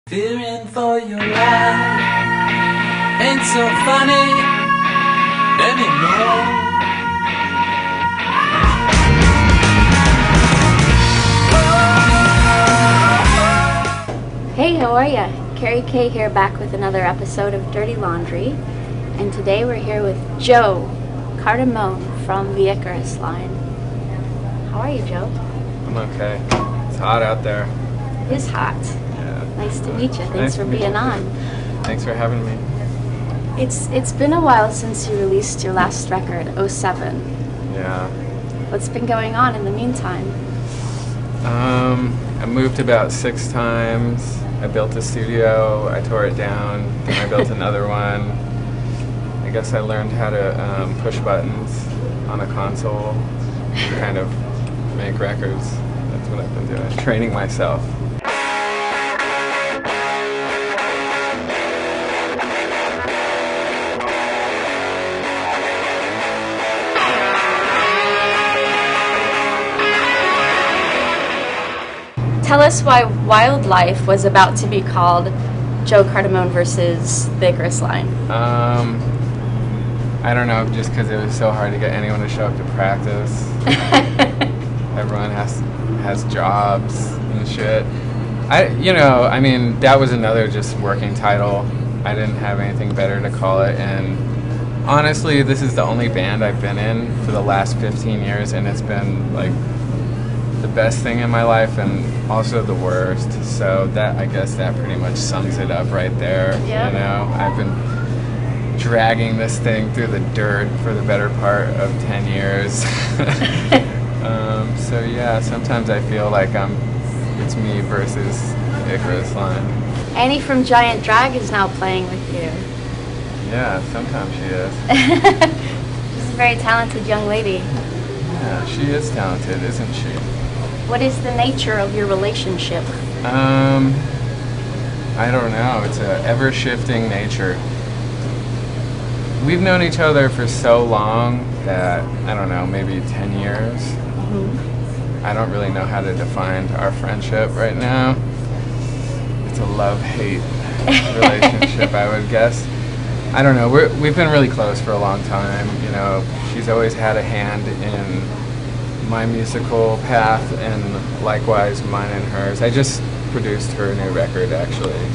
Fearing for your life ain't so funny anymore. Hey, how are ya? Karrie K here, back with another episode of Dirty Laundry. And today we're here with Joe Cardamone from the Icarus Line. How are you, Joe? I'm okay. It's hot out there. It is hot. Yeah. Nice to meet you. Thanks Nice for to meet being you. on. Thanks for having me. It's been a while since you released your last record, '07. Yeah. What's been going on in the meantime? I moved about 6 times. I built a studio. I tore it down. Then I built another one. I guess I learned how to push buttons on a console to kind of make records. That's what I've been doing. Training myself. Tell us why Wildlife was about to be called Joe Cardamone versus the Icarus Line. I don't know, just because it was so hard to get anyone to show up to practice. Everyone has jobs and shit. I mean, that was another just working title. I didn't have anything better to call it, and honestly, this is the only band I've been in for the last 15 years, and it's been like the best thing in my life and also the worst. So that, I guess that pretty much sums it up right there. Yeah. You know, I've been dragging this thing through the dirt for the better part of 10 years. So yeah, sometimes I feel like it's me versus the Icarus Line. Annie from Giant Drag is now playing with you. Yeah, sometimes she is. She's a very talented young lady. Yeah, she is talented, isn't she? What is the nature of your relationship? I don't know. It's a ever-shifting nature. We've known each other for so long that, I don't know, maybe 10 years. Mm-hmm. I don't really know how to define our friendship right now. It's a love-hate relationship, I would guess. I don't know. We've been really close for a long time. You know, she's always had a hand in my musical path, and likewise mine and hers. I just produced her new record, actually.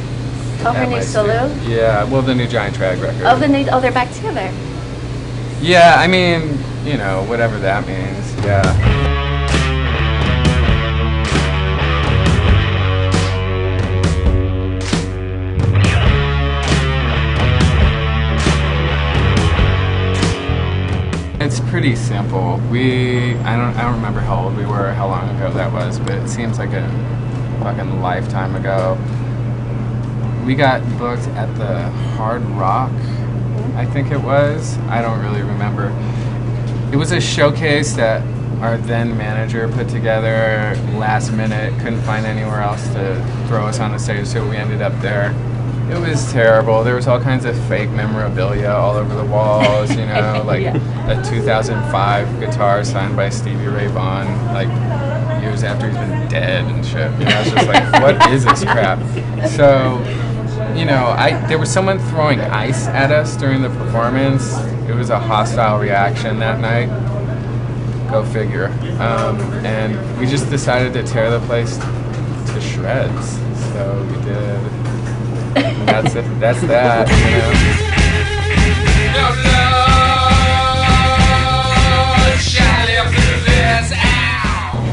Oh, her new solo? Yeah, well, the new Giant Drag record. Oh, they're back together. Yeah, I mean, you know, whatever that means. Yeah. It's pretty simple. I don't remember how old we were, how long ago that was, but it seems like a fucking lifetime ago. We got booked at the Hard Rock, I think it was. I don't really remember. It was a showcase that our then manager put together last minute. Couldn't find anywhere else to throw us on the stage, so we ended up there. It was terrible. There was all kinds of fake memorabilia all over the walls, you know, like Yeah. a 2005 guitar signed by Stevie Ray Vaughan, like years after he's been dead and shit. You know, it's just like, what is this crap? So, you know, there was someone throwing ice at us during the performance. It was a hostile reaction that night. Go figure. And we just decided to tear the place to shreds. So we did. And that's it. That's that, you know.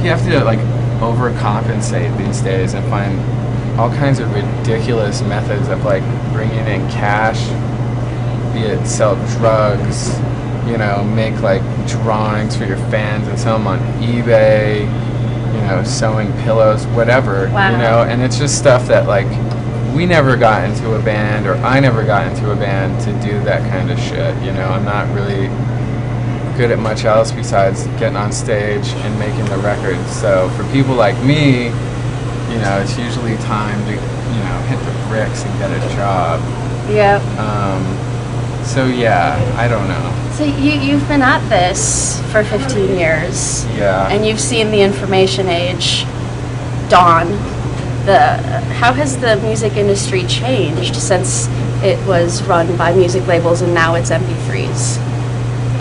You have to like overcompensate these days and find all kinds of ridiculous methods of like bringing in cash, be it sell drugs, you know, make like drawings for your fans and sell them on eBay, you know, sewing pillows, whatever. Wow. You know, and it's just stuff that like we never got into a band, or I never got into a band to do that kind of shit. You know, I'm not really good at much else besides getting on stage and making the records. So for people like me, you know, it's usually time to, you know, hit the bricks and get a job. Yeah. So yeah, I don't know. So you've been at this for 15 years. Yeah. And you've seen the information age dawn. how has the music industry changed since it was run by music labels and now it's MP3s?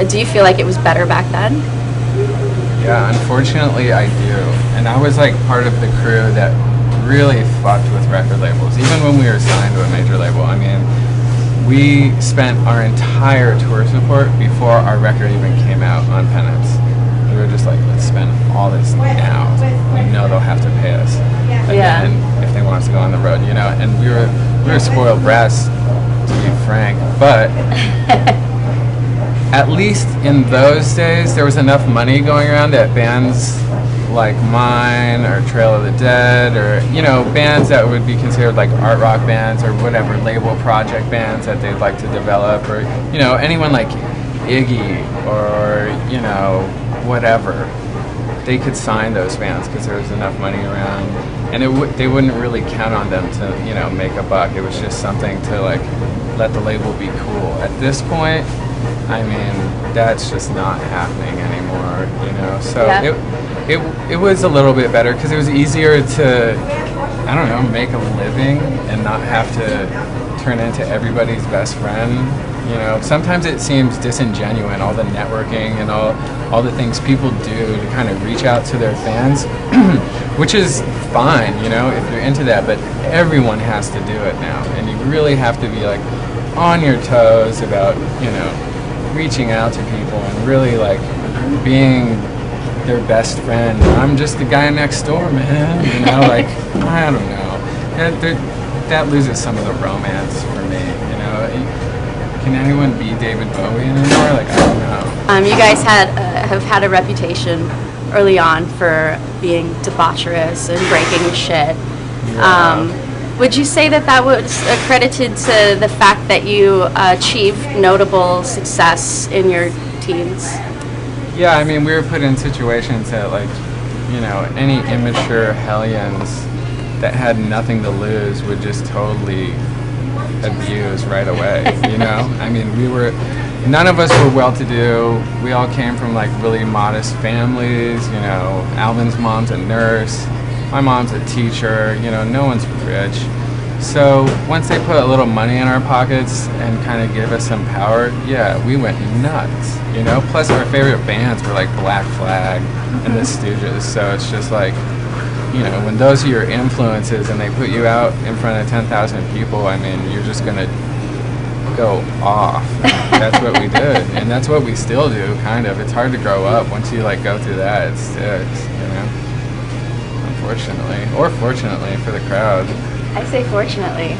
Do you feel like it was better back then? Yeah, unfortunately I do. And I was like part of the crew that really fucked with record labels, even when we were signed to a major label. I mean, we spent our entire tour support before our record even came out on Penance. We were just like, let's spend all this now. We know they'll have to pay us again if they want us to go on the road, you know. And we were spoiled brats, to be frank. But at least in those days, there was enough money going around that bands like mine or Trail of the Dead, or, you know, bands that would be considered like art rock bands or whatever, label project bands that they'd like to develop, or, you know, anyone like Iggy or, you know, whatever, they could sign those bands because there was enough money around, and they wouldn't really count on them to, you know, make a buck. It was just something to like let the label be cool. At this point, I mean, that's just not happening anymore, you know. So it was a little bit better because it was easier to, I don't know, make a living and not have to turn into everybody's best friend. You know, sometimes it seems disingenuous, all the networking and all the things people do to kind of reach out to their fans, which is fine, you know, if you're into that, but everyone has to do it now, and you really have to be like on your toes about, you know, reaching out to people and really like being their best friend. I'm just the guy next door, man, you know, like, I don't know, that loses some of the romance for me, you know. Can anyone be David Bowie anymore? Like, I don't know. You guys have had a reputation early on for being debaucherous and breaking shit. Yeah. Would you say that was accredited to the fact that you achieved notable success in your teens? Yeah, I mean, we were put in situations that, like, you know, any immature hellions that had nothing to lose would just totally abuse right away, you know? I mean, none of us were well-to-do. We all came from like really modest families, you know. Alvin's mom's a nurse, my mom's a teacher, you know, no one's rich. So once they put a little money in our pockets and kind of give us some power, yeah, we went nuts, you know? Plus our favorite bands were like Black Flag and the Stooges, so it's just like, you know, when those are your influences and they put you out in front of 10,000 people, I mean, you're just going to go off. That's what we did, and that's what we still do, kind of. It's hard to grow up. Once you, like, go through that, it sticks, you know? Unfortunately. Or fortunately for the crowd. I say fortunately.